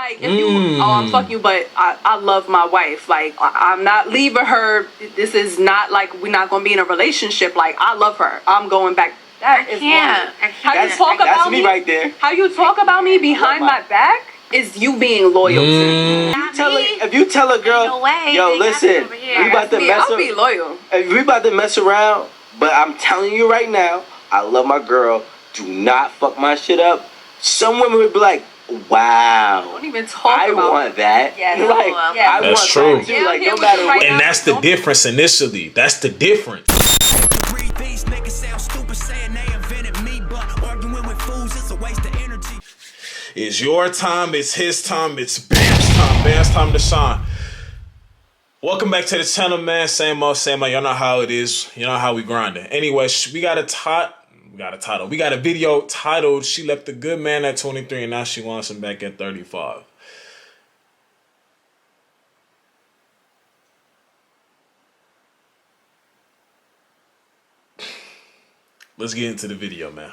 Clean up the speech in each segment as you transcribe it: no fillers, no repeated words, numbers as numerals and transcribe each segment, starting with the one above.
like, if you, I'm fuck you, but I love my wife. Like, I'm not leaving her. This is not like we're not gonna be in a relationship. Like, I love her. I'm going back. That is can't. How you talk about me right there. How you talk about me behind my back is you being loyal to me. If you tell a girl, no way, yo, listen, we about to mess I'll be loyal. We about to mess around, but I'm telling you right now, I love my girl. Do not fuck my shit up. Some women would be like, wow, don't even talk I about want that. Yes. Like, yes. I That's want true. that too. Like, no matter what. And that's the difference initially. That's the difference. These niggas sound stupid saying they invented me, but arguing with fools is a waste of energy. It's your time, it's his time, it's Bam's time. Bam's time to shine. Welcome back to the channel, man. Same old. Y'all know how it is. You know how we grinding. Anyway, we got a video titled "She Left a Good Man at 23 and Now She Wants Him Back at 35." Let's get into the video, man.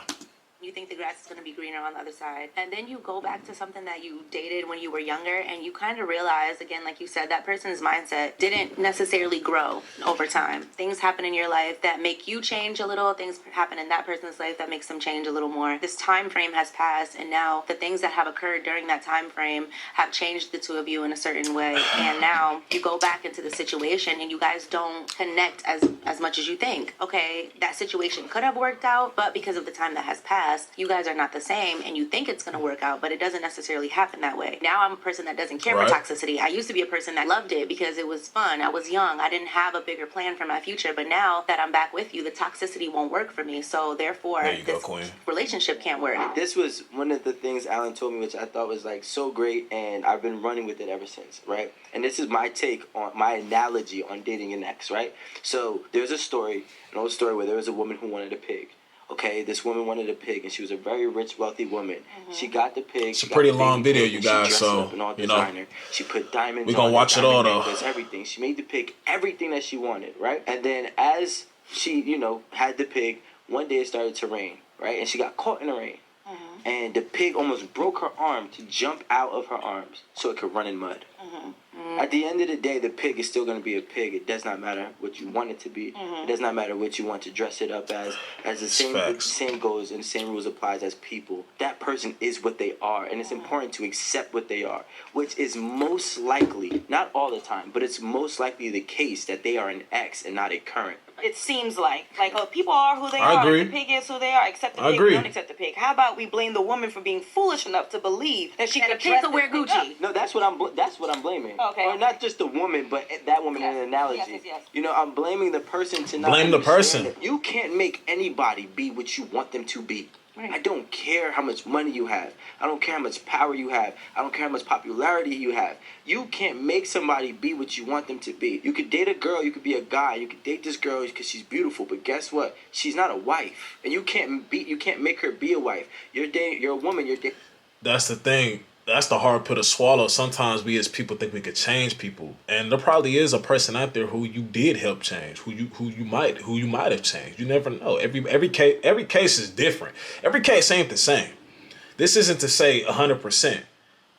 You think the grass is going to be greener on the other side. And then you go back to something that you dated when you were younger and you kind of realize, again, like you said, that person's mindset didn't necessarily grow over time. Things happen in your life that make you change a little. Things happen in that person's life that makes them change a little more. This time frame has passed, and now the things that have occurred during that time frame have changed the two of you in a certain way. And now you go back into the situation and you guys don't connect as much as you think. Okay, that situation could have worked out, but because of the time that has passed, you guys are not the same, and you think it's going to work out, but it doesn't necessarily happen that way. Now I'm a person that doesn't care for toxicity. I used to be a person that loved it because it was fun. I was young. I didn't have a bigger plan for my future, but now that I'm back with you, the toxicity won't work for me. So therefore, this relationship can't work. This was one of the things Alan told me, which I thought was like so great, and I've been running with it ever since, right? And this is my take on my analogy on dating an ex, right? So there's a story, an old story where there was a woman who wanted a pig. Okay, this woman wanted a pig, and she was a very rich, wealthy woman. Mm-hmm. She got the pig. It's a pretty long video, you guys, so, you know, she put diamonds we're going to watch it all, though. Everything. She made the pig everything that she wanted, right? And then as she, you know, had the pig, one day it started to rain, right? And she got caught in the rain. Mm-hmm. And the pig almost broke her arm to jump out of her arms so it could run in mud. Mm-hmm. Mm-hmm. At the end of the day, the pig is still going to be a pig. It does not matter what you want it to be. Mm-hmm. It does not matter what you want to dress it up as. As the same goes and the same rules applies as people. That person is what they are, and it's important to accept what they are, which is most likely, not all the time, but it's most likely the case that they are an ex and not a current. It seems like oh, people are who they are. Agree. The pig is who they are. Accept the pig. Don't accept the pig. How about we blame the woman for being foolish enough to believe that she could dress wear Gucci? No, that's what I'm blaming. Okay. Or not just the woman, but that woman in an analogy. Yes. You know, I'm blaming the person to not blame the person. You can't make anybody be what you want them to be. Right. I don't care how much money you have. I don't care how much power you have. I don't care how much popularity you have. You can't make somebody be what you want them to be. You could date a girl. You could be a guy. You could date this girl because she's beautiful. But guess what? She's not a wife, and you can't make her be a wife. You're a woman. That's the thing. That's the hard pill to swallow. Sometimes we as people think we could change people, and there probably is a person out there who you did help change, who you might have changed. You never know. Every case is different. Every case ain't the same. This isn't to say 100%,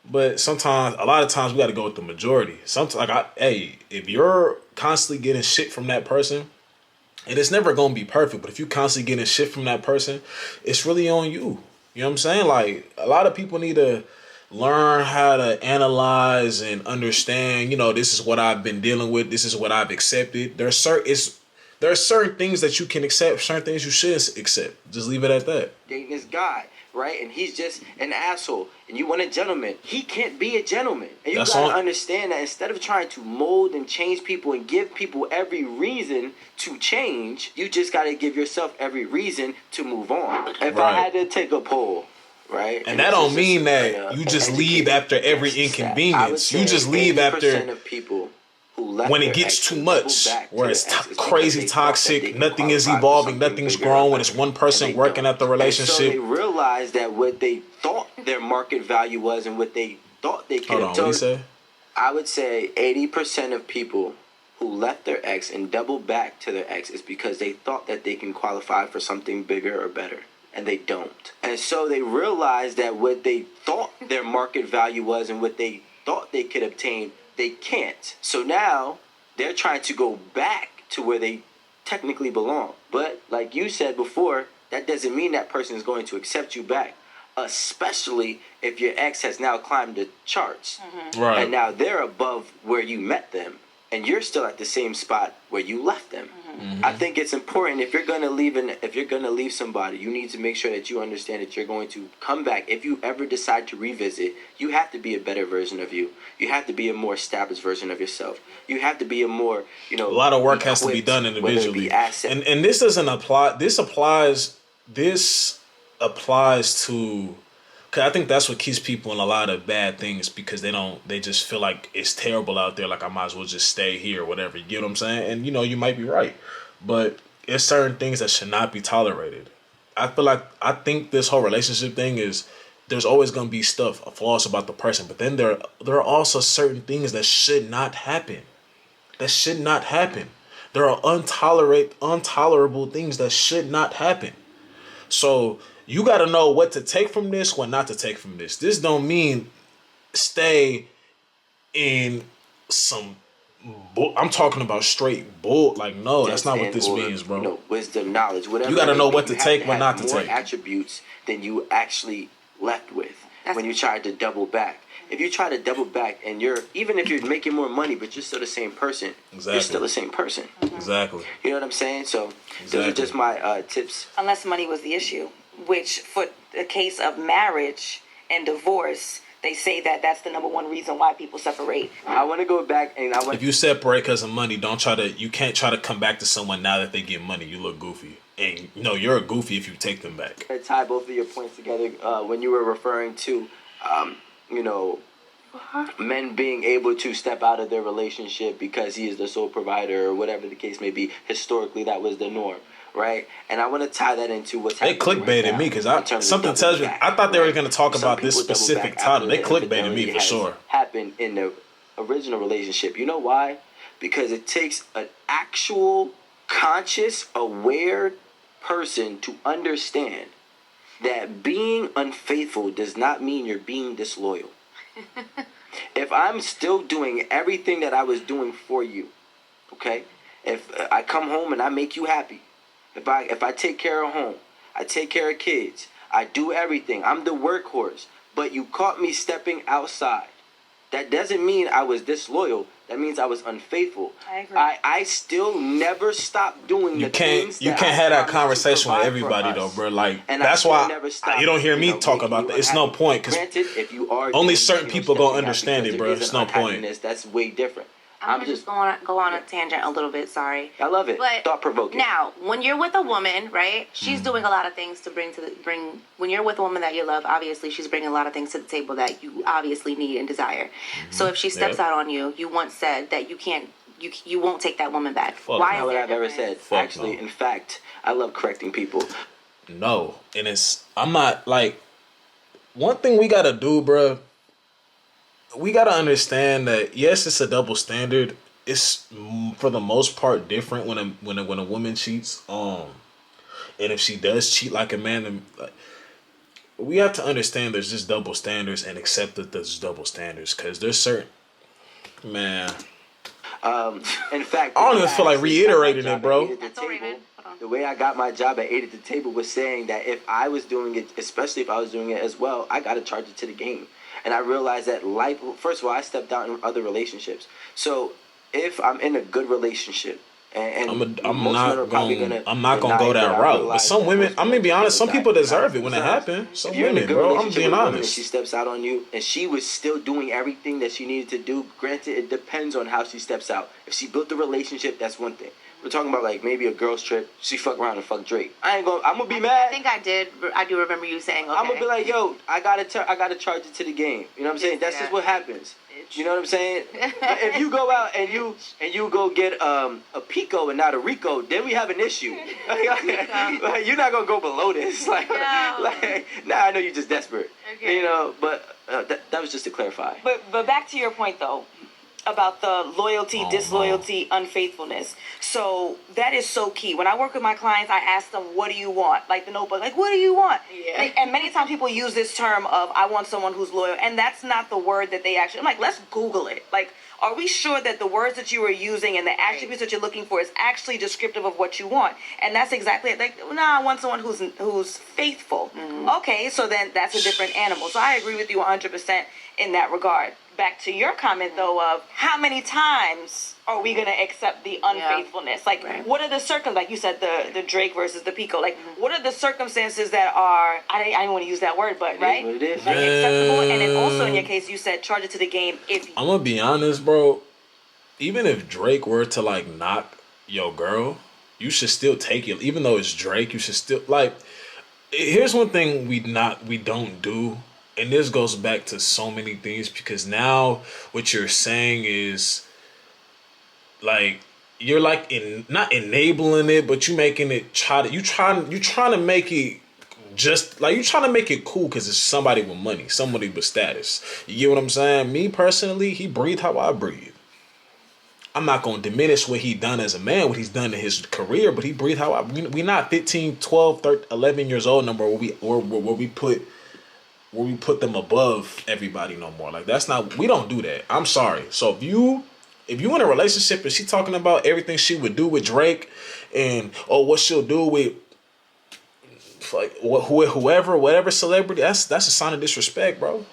but sometimes, a lot of times, we got to go with the majority. Sometimes, if you're constantly getting shit from that person, and it's never gonna be perfect, but if you constantly getting shit from that person, it's really on you. You know what I'm saying? Like, a lot of people need to learn how to analyze and understand, you know, this is what I've been dealing with. This is what I've accepted. There are certain things that you can accept, certain things you shouldn't accept. Just leave it at that. Dating this guy, right? And he's just an asshole. And you want a gentleman. He can't be a gentleman. And you gotta understand that instead of trying to mold and change people and give people every reason to change, you just gotta give yourself every reason to move on. If I had to take a poll, right? And that don't mean that you just leave after every inconvenience. You just leave after of people when it gets too much, where it's crazy toxic, nothing is evolving, nothing's growing, it's one person working at the relationship. So they realize that what they thought their market value was and what they thought they could have done. I would say 80% of people who left their ex and doubled back to their ex is because they thought that they can qualify for something bigger or better. and they don't. And so they realize that what they thought their market value was and what they thought they could obtain, they can't. So now they're trying to go back to where they technically belong. But like you said before, that doesn't mean that person is going to accept you back, especially if your ex has now climbed the charts. Right. And now they're above where you met them, and you're still at the same spot where you left them. I think it's important, if you're gonna leave somebody, you need to make sure that you understand that you're going to come back. If you ever decide to revisit, you have to be a better version of you. You have to be a more established version of yourself. You have to be a more, a lot of work has to be done individually. And this doesn't apply. This applies to. Cause I think that's what keeps people in a lot of bad things, because they just feel like it's terrible out there. Like, I might as well just stay here or whatever. You get what I'm saying? And you might be right, but it's certain things that should not be tolerated. I think this whole relationship thing is, there's always going to be flaws about the person, but then there are also certain things that should not happen. There are intolerable things that should not happen. So you got to know what to take from this, what not to take from this. This don't mean stay in some I'm talking about straight bull. Like, no, that's not what this means, bro. Wisdom, knowledge, whatever. You got to know what to take, what not to take. More attributes than you actually left with when you tried to double back. If you try to double back and even if you're making more money, but you're still the same person, you're still the same person. Exactly. You know what I'm saying? So those are just my tips. Unless money was the issue, which for the case of marriage and divorce, they say that that's the number one reason why people separate. I want to go back and if you separate because of money, you can't try to come back to someone now that they get money. You look goofy. And you're a goofy if you take them back. I tie both of your points together when you were referring to men being able to step out of their relationship because he is the sole provider or whatever the case may be. Historically, that was the norm, right? And I want to tie that into what's happening. They clickbaited me because something tells me I thought they were going to talk about this specific title. They clickbaited me for sure. Happened in the original relationship. You know why? Because it takes an actual conscious, aware person to understand that being unfaithful does not mean you're being disloyal. If I'm still doing everything that I was doing for you, okay? If I come home and I make you happy, if I take care of home, I take care of kids, I do everything, I'm the workhorse, but you caught me stepping outside, that doesn't mean I was disloyal. That means I was unfaithful. I agree. I still never stopped doing the things. You can't have that conversation with everybody though, bro. Like, and that's why you don't hear me talk about that. It's no point, because only certain people gonna understand it, bro. It's no point. That's way different. I'm just go on a tangent a little bit. Sorry. I love it. But thought provoking. Now, when you're with a woman, right? She's doing a lot of things to bring. When you're with a woman that you love, obviously she's bringing a lot of things to the table that you obviously need and desire. Mm-hmm. So if she steps out on you, you once said that you can't. You won't take that woman back. Why? Not what I've ever said. Actually, in fact, I love correcting people. No, and I'm not like. One thing we gotta do, bro. We gotta understand that yes, it's a double standard. It's for the most part different when a woman cheats. And if she does cheat like a man, then we have to understand there's just double standards and accept that there's double standards, because there's certain man. In fact, I don't even feel like reiterating it, bro. The way I got my job at 8 at the table was saying that if I was doing it, especially if I was doing it as well, I gotta charge it to the game. And I realized that life, first of all, I stepped out in other relationships. So if I'm in a good relationship, and I'm not gonna go that route. But some women, I'm gonna be honest, some people deserve it when it happens. Some women, bro, I'm being honest. She steps out on you, and she was still doing everything that she needed to do. Granted, it depends on how she steps out. If she built a relationship, that's one thing. We're talking about like maybe a girl's trip. She fuck around and fuck Drake. I'm gonna be mad. I think I do remember you saying, okay. I'm gonna be like, yo, I gotta charge it to the game. You know what I'm saying? That's just what happens. You know what I'm saying? If you go out and you go get a Pico and not a Rico, then we have an issue. Like, you're not gonna go below this. Nah, I know you're just desperate. Okay. But that was just to clarify. But back to your point though. about the loyalty, Oh, disloyalty, unfaithfulness. So that is so key. When I work with my clients, I ask them, what do you want? Like the notebook, like, what do you want? Yeah. And many times people use this term of, I want someone who's loyal. And that's not the word that they actually, I'm like, let's Google it. Like, are we sure that the words that you are using and the attributes that you're looking for is actually descriptive of what you want? And that's exactly it. Like, I want someone who's faithful. Okay, so then that's a different animal. So I agree with you 100% in that regard. Back to your comment, though, of how many times are we going to accept the unfaithfulness? Like, what are the circumstances? Like you said, the Drake versus the Pico. Like, what are the circumstances that are, I don't want to use that word, but, right? What it is. Like, acceptable. And then also in your case, you said charge it to the game if I'm gonna be honest, bro. Even if Drake were to like knock your girl, you should still take it. Even though it's Drake, you should still like. Here's one thing we don't do, and this goes back to so many things because now what you're saying is like you're like not enabling it, but you making it you trying to make it just like you trying to make it cool because it's somebody with money, somebody with status. You get what I'm saying? Me personally, he breathed how I breathe. I'm not going to diminish what he done as a man, what he's done in his career, but he breathed how I. We not 15, 12, 13, 11 years old no more where we put them above everybody no more. Like that's not, we don't do that. I'm sorry. So if you in a relationship and she talking about everything she would do with Drake and what she'll do with like whoever, whatever celebrity, that's a sign of disrespect, bro.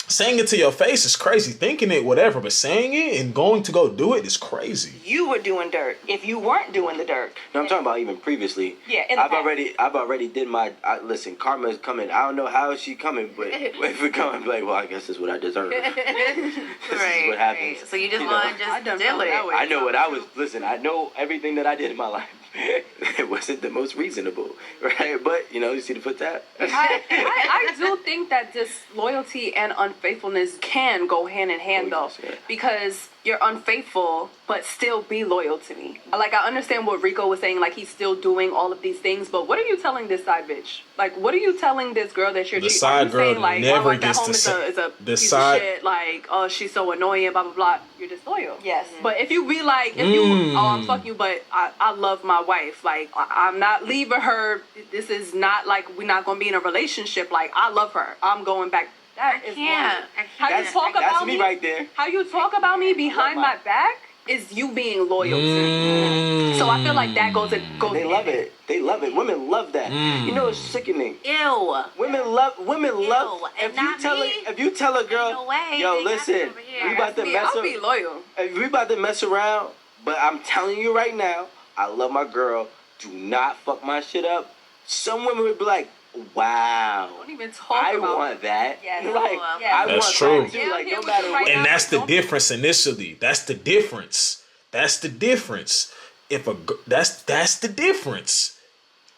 Saying it to your face is crazy. Thinking it, whatever, but saying it and going to go do it is crazy. you were doing dirt, if you weren't doing the dirt. No, I'm talking about even previously. Yeah, in the I've already did my. Listen, karma is coming. I don't know how she coming, but if it coming, like, well, I guess this is what I deserve. This is what happens. So you just You want know? to I done just do felt that it. way. I know what I was. Listen, I know everything that I did in my life. It wasn't the most reasonable, right? But you see the foot tap. I do think that disloyalty and unfaithfulness can go hand in hand, though, because you're unfaithful but still be loyal to me. Like, I understand what Rico was saying, like he's still doing all of these things, but what are you telling this side bitch? Like, what are you telling this girl that you're The cheating? side girl saying, like, never my wife gets at home to say is a the piece side. of shit. Like, oh, she's so annoying, blah blah blah. You're disloyal. Yes. But if you be like, I'm fuck you, but I love my wife. Like, I'm not leaving her. This is not like we're not gonna be in a relationship. Like, I love her. I'm going back. That is can't. loyal. I How you can't. talk That's about me right there. How you talk about me behind my back is you being loyal to me. So I feel like that goes. They love it. They love it. Women love that. You know, it's sickening. Ew. Women love. And not me. If you tell a girl, no way. yo, They got listen, it over here. we about to mess I'll up. be loyal. If we about to mess around, but I'm telling you right now, I love my girl. Do not fuck my shit up. Some women would be like, wow, Don't even talk I about want that. Yes. Like, Yes. I That's want true. that too. Like, Yeah, no yeah, matter right what. now. And that's the difference initially. That's the difference. That's the difference. That's the difference.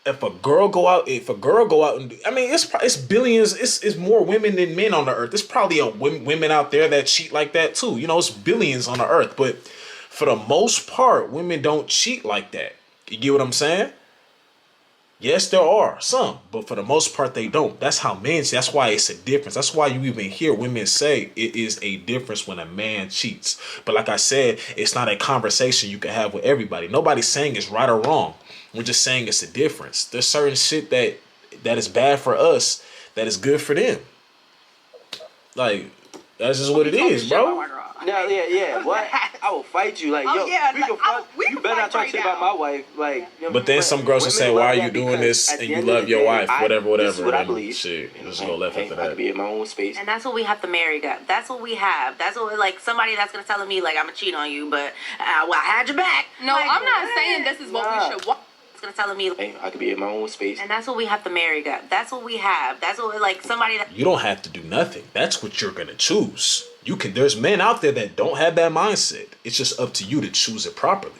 If a girl go out and I mean, it's billions. It's more women than men on the earth. There's probably women out there that cheat like that too. It's billions on the earth, but for the most part, women don't cheat like that. You get what I'm saying? Yes, there are some, but for the most part, they don't. That's how men. That's why it's a difference. That's why you even hear women say it is a difference when a man cheats. But like I said, it's not a conversation you can have with everybody. Nobody's saying it's right or wrong. We're just saying it's a difference. There's certain shit that is bad for us that is good for them. Like, that's just what it is, bro. No, yeah. What? I will fight you. Like, yo, yeah, we like, can fuck. we You can better fight not talk right shit now. about my wife. Like, But then some girls will say, women "Why are love you that doing because this?" at And the you end of love the your day, wife, whatever. This is what I and believe. shit, let's go left after I could that. be in my own space. And that's what we have to marry, guys. That's what we have. That's what, like, somebody that's gonna tell me, like, I'm gonna cheat on you, but well, I had your back. No, Like, I'm not saying this is what we should want. It's gonna tell me, Hey, I could be in my own space. and that's what we have to marry, guys. That's what we have. That's what, like, somebody that. You don't have to do nothing. That's what you're gonna choose. You can. There's men out there that don't have that mindset. It's just up to you to choose it properly.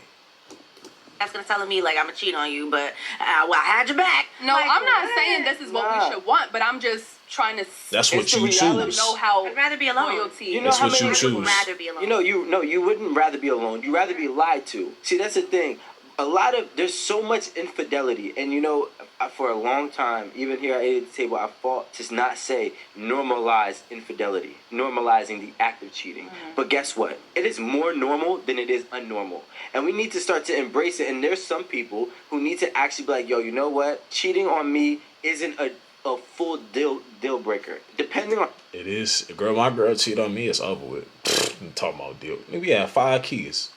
That's gonna tell me, like, I'm gonna cheat on you, but well, I had your back. No, Like, I'm not saying this is what we should want, but I'm just trying to That's what the you reality. choose. know how I'd rather be alone. loyalty. You know That's how what many you I would choose. rather be alone. You wouldn't rather be alone. You'd rather be lied to. See, that's the thing. There's so much infidelity, and for a long time, even here at 8 at the table, I fought to not say normalize infidelity, normalizing the act of cheating. But guess what? It is more normal than it is unnormal. And we need to start to embrace it. And there's some people who need to actually be like, yo, you know what? Cheating on me isn't a full deal breaker. Depending on... It is. Girl, my girl cheated on me, it's over with. I'm talking about deal. Maybe yeah, 5 kids.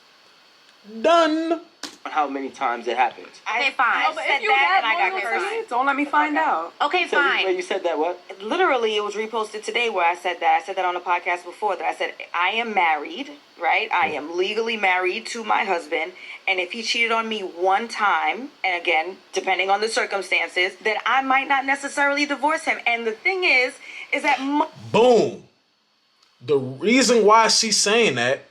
Done. how many times it happens. Okay, fine. No, but if you that loyal to me, don't let me find out. Okay, So fine. you said that what? Literally, it was reposted today where I said that. I said that on the podcast before, that I said, I am married, right? I am legally married to my husband. And if he cheated on me one time, and again, depending on the circumstances, then I might not necessarily divorce him. And the thing is that... Boom. The reason why she's saying that,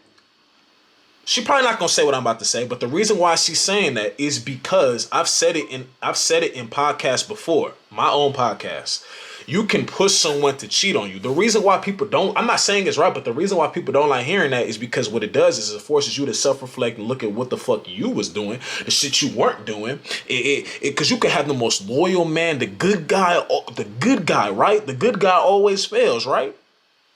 she probably not gonna say what I'm about to say, but the reason why she's saying that is because I've said it in podcasts before, my own podcast. You can push someone to cheat on you. The reason why people don't, I'm not saying it's right, but the reason why people don't like hearing that is because what it does is it forces you to self-reflect and look at what the fuck you was doing, the shit you weren't doing. Because you can have the most loyal man, the good guy, right? The good guy always fails, right?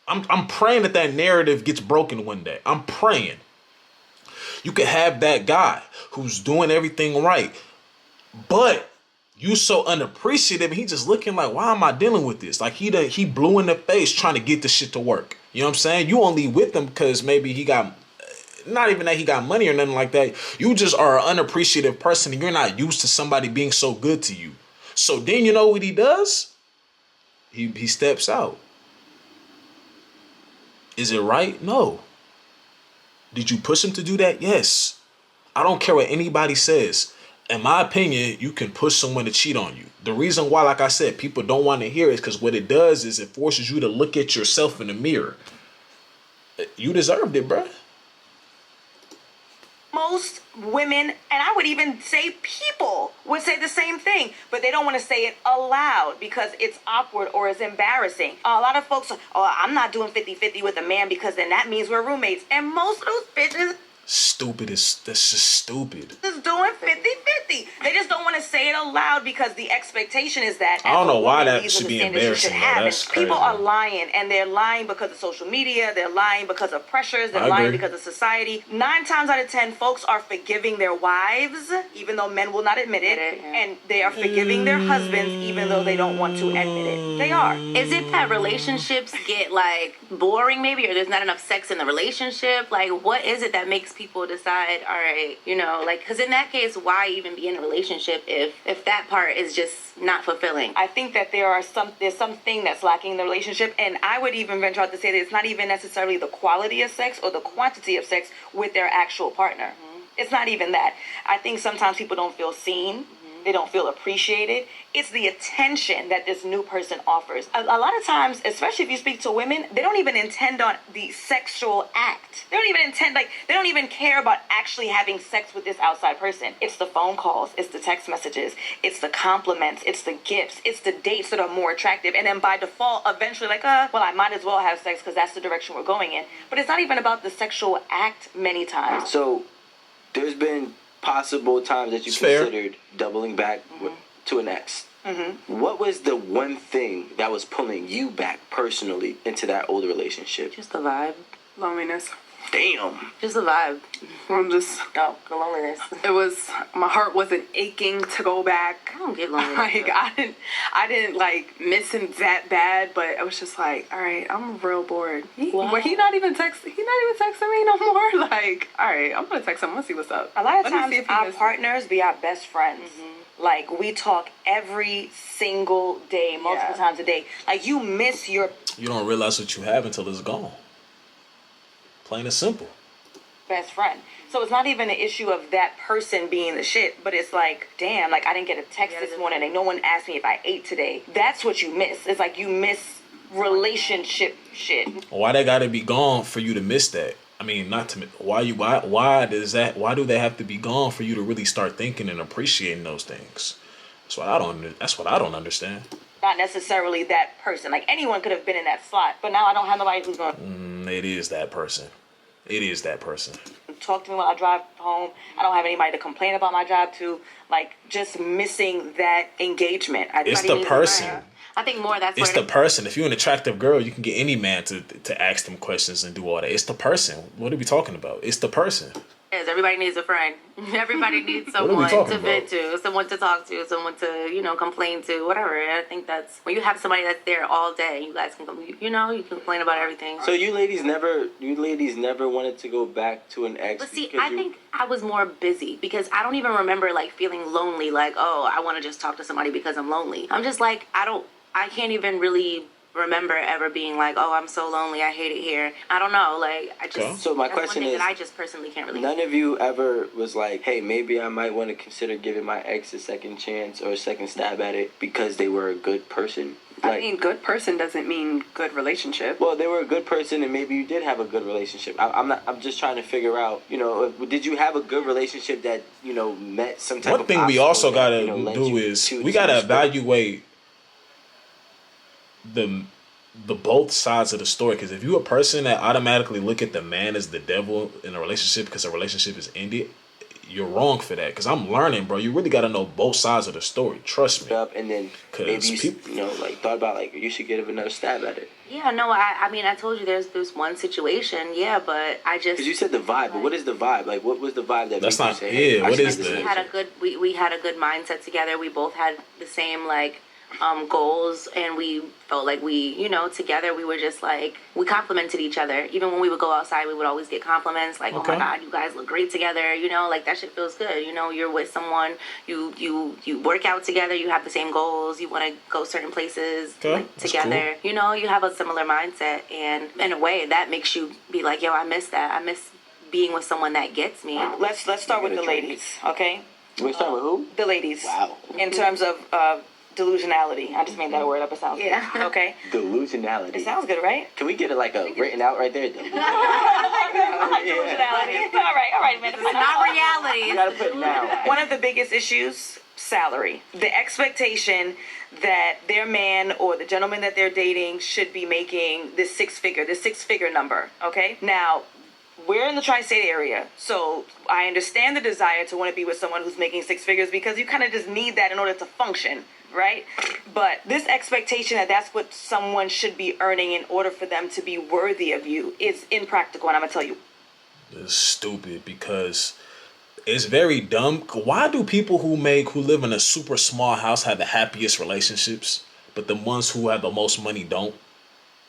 I'm praying that narrative gets broken one day. I'm praying. You can have that guy who's doing everything right, but you so unappreciative. He just looking like, why am I dealing with this? Like he blew in the face trying to get this shit to work. You know what I'm saying? You only with him because maybe he got, not even that he got money or nothing like that. You just are an unappreciative person and you're not used to somebody being so good to you. So then you know what he does? He steps out. Is it right? No. Did you push him to do that? Yes. I don't care what anybody says. In my opinion, you can push someone to cheat on you. The reason why, like I said, people don't want to hear it is because what it does is it forces you to look at yourself in the mirror. You deserved it, bruh. Most women, and I would even say people, would say the same thing, but they don't want to say it aloud because it's awkward or it's embarrassing. A lot of folks, I'm not doing 50-50 with a man because then that means we're roommates. And most of those bitches... That's just stupid. Is doing 50-50. They just don't want to say it aloud because the expectation is that... I don't know why woman, that should be embarrassing. That's crazy. People are lying, and they're lying because of social media. They're lying because of pressures. They're lying because of society. 9 times out of 10, folks are forgiving their wives, even though men will not admit it. And they are forgiving their husbands, even though they don't want to admit it. They are. Is it that relationships get, like, boring maybe, or there's not enough sex in the relationship? Like, what is it that makes people decide, all right, you know, like, because in that case, why even be in a relationship if that part is just not fulfilling? I think that there's something that's lacking in the relationship, and I would even venture out to say that it's not even necessarily the quality of sex or the quantity of sex with their actual partner. It's not even that. I think sometimes people don't feel seen. They don't feel appreciated. It's the attention that this new person offers. A lot of times, especially if you speak to women, they don't even intend on the sexual act. They don't even intend, like, they don't even care about actually having sex with this outside person. It's the phone calls. It's the text messages. It's the compliments. It's the gifts. It's the dates that are more attractive. And then by default, eventually, like, well, I might as well have sex because that's the direction we're going in. But it's not even about the sexual act many times. So there's been possible times that you considered doubling back to an ex. What was the one thing that was pulling you back personally into that older relationship? Just the vibe. Loneliness. Damn. Just the vibe. The loneliness. It was, my heart wasn't aching to go back. I don't get loneliness. Like, I didn't like miss him that bad, but it was just like, all right, I'm real bored. He not even texting me no more. Like, all right, I'm gonna text him. Let's see what's up. A lot of times our partners be our best friends. Like, we talk every single day, multiple times a day. Like, you miss your... You don't realize what you have until it's gone. Plain and simple. Best friend. So it's not even an issue of that person being the shit, but it's like, damn, like, I didn't get a text this morning and no one asked me if I ate today. That's what you miss. It's like you miss relationship shit. Why they gotta be gone for you to miss that? I mean, not to why do they have to be gone for you to really start thinking and appreciating those things? That's what I don't understand. Not necessarily that person. Like, anyone could have been in that slot, but now I don't have nobody who's going. It is that person. It is that person. talk to me while I drive home. I don't have anybody to complain about my job to. Like, just missing that engagement. It's the person. I think more that's It's where the person. If you're an attractive girl, you can get any man to ask them questions and do all that. It's the person. What are we talking about? It's the person. is. Everybody needs a friend. Everybody needs What are we someone talking to vent about? to, someone to talk to, someone to, complain to, whatever. And I think that's when you have somebody that's there all day, you guys can, you can complain about everything. So you ladies never wanted to go back to an ex. But see, I think I was more busy because I don't even remember like feeling lonely, like, oh, I want to just talk to somebody because I'm lonely. I'm just like, I can't even really remember ever being like, oh, I'm so lonely, I hate it here. I don't know, like, I just. Okay. So my that's question one thing is, that I just personally can't really. none of you ever was like, hey, maybe I might want to consider giving my ex a second chance or a second stab at it because they were a good person. I mean, good person doesn't mean good relationship. Well, they were a good person, and maybe you did have a good relationship. I'm just trying to figure out, did you have a good relationship that met some type of. One thing we also obstacle gotta that, led do you is to we gotta the story? evaluate the both sides of the story. Because if you're a person that automatically look at the man as the devil in a relationship because a relationship is ended, you're wrong for that. Because I'm learning, bro. You really got to know both sides of the story. Trust me. Up and then maybe you thought about like you should give another stab at it. Yeah, no, I mean, I told you there's one situation, yeah, but I just. Because you said the vibe, but what is the vibe? Like, what was the vibe that That's made not- you say, hey, yeah, I what should is give this the- We a had a chance? good we had a good mindset together. We both had the same like goals, and we felt like we together we were just like we complimented each other. Even when we would go outside, we would always get compliments like, Okay. oh my god, you guys look great together, like that shit feels good. You're with someone, you work out together, you have the same goals, you want to go certain places Okay, like, that's together. You have a similar mindset, and in a way that makes you be like, yo, I miss that. I miss being with someone that gets me. Let's start with the ladies, okay? We're starting with who? The ladies. Wow. In terms of delusionality, I just made that word up. It sounds good. Yeah. Okay. Delusionality. It sounds good, right? Can we get it like a written out right there? Delusionality. All right, man. It's not reality. You gotta put it now. One of the biggest issues, salary. The expectation that their man or the gentleman that they're dating should be making this six figure number, okay? Now, we're in the tri-state area, so I understand the desire to want to be with someone who's making six figures because you kind of just need that in order to function, right? But this expectation that that's what someone should be earning in order for them to be worthy of you is impractical, and I'm gonna tell you. It's stupid because it's very dumb. Why do people who live in a super small house have the happiest relationships, but the ones who have the most money don't?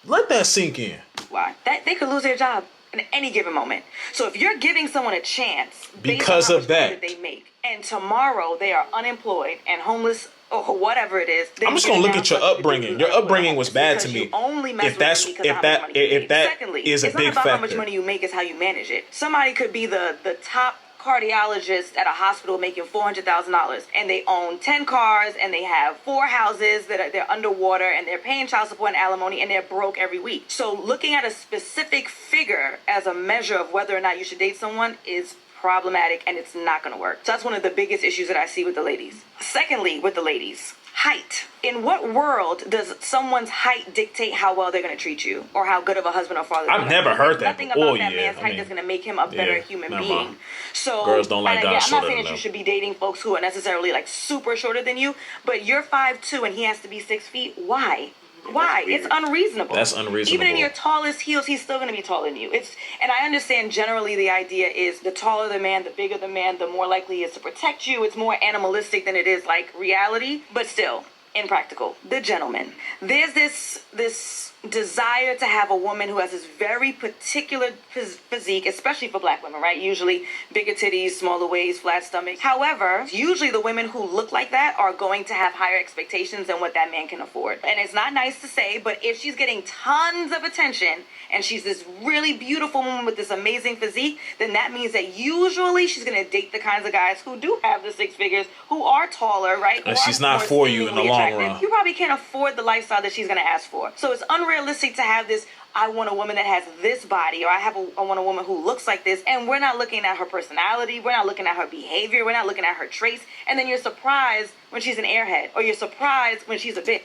Let that sink in. Why? That they could lose their job in any given moment. So if you're giving someone a chance Because based on how of much money that. they make, and tomorrow they are unemployed and homeless or whatever it is, then I'm just you're gonna look now at your supposed to be upbringing. Your unemployed upbringing was bad to because me. you only mess If that's with them because of how much money you make. Secondly, is a it's big not about how much factor. money you make; it's how you manage it. Somebody could be the top cardiologist at a hospital making $400,000, and they own 10 cars, and they have 4 houses they're underwater, and they're paying child support and alimony, and they're broke every week. So looking at a specific figure as a measure of whether or not you should date someone is problematic, and it's not going to work. So that's one of the biggest issues that I see with the ladies. Secondly, with the ladies, height. In what world does someone's height dictate how well they're going to treat you or how good of a husband or father? I've never heard that. Nothing Oh, about that yeah, man's I height mean, that's going to make him a better human never being. mind. So Girls don't like and guys again, I'm not shorter saying than that you them. should be dating folks who are necessarily like super shorter than you, but you're 5'2" and he has to be 6 feet. Why? Why? It's unreasonable. That's unreasonable. Even in your tallest heels, he's still going to be taller than you. And I understand generally the idea is the taller the man, the bigger the man, the more likely he is to protect you. It's more animalistic than it is like reality, but still impractical. The gentleman. There's this desire to have a woman who has this very particular physique, especially for black women, right? Usually bigger titties, smaller waist, flat stomach. However, usually the women who look like that are going to have higher expectations than what that man can afford. And it's not nice to say, but if she's getting tons of attention and she's this really beautiful woman with this amazing physique, then that means that usually she's going to date the kinds of guys who do have the six figures, who are taller, right? And Who she's are not more for you in the seemingly long attractive. run. You probably can't afford the lifestyle that she's going to ask for. So it's unrealistic to have this, I want a woman that has this body, or I want a woman who looks like this, and we're not looking at her personality, we're not looking at her behavior, we're not looking at her traits, and then you're surprised when she's an airhead, or you're surprised when she's a bitch.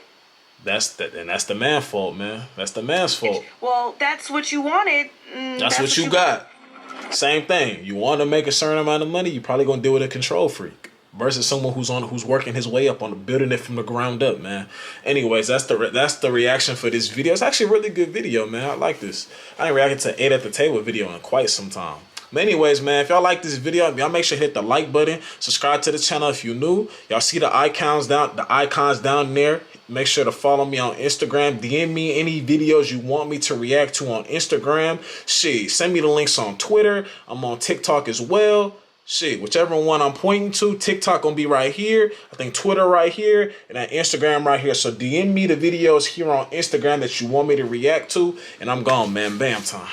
That's the man's fault, man. That's the man's fault. Well, that's what you wanted. That's what you got. Same thing. You want to make a certain amount of money, you probably gonna deal with a control freak versus someone who's working his way up on building it from the ground up, man. Anyways, that's the reaction for this video. It's actually a really good video, man. I like this. I ain't reacted to 8 at the table video in quite some time. But anyways, man, if y'all like this video, y'all make sure to hit the like button, subscribe to the channel if you're new. Y'all see the icons down there. Make sure to follow me on Instagram. DM me any videos you want me to react to on Instagram. Shit, send me the links on Twitter. I'm on TikTok as well. Shit, whichever one I'm pointing to, TikTok gonna be right here. I think Twitter right here, and then Instagram right here. So DM me the videos here on Instagram that you want me to react to, and I'm gone, man. Bam time.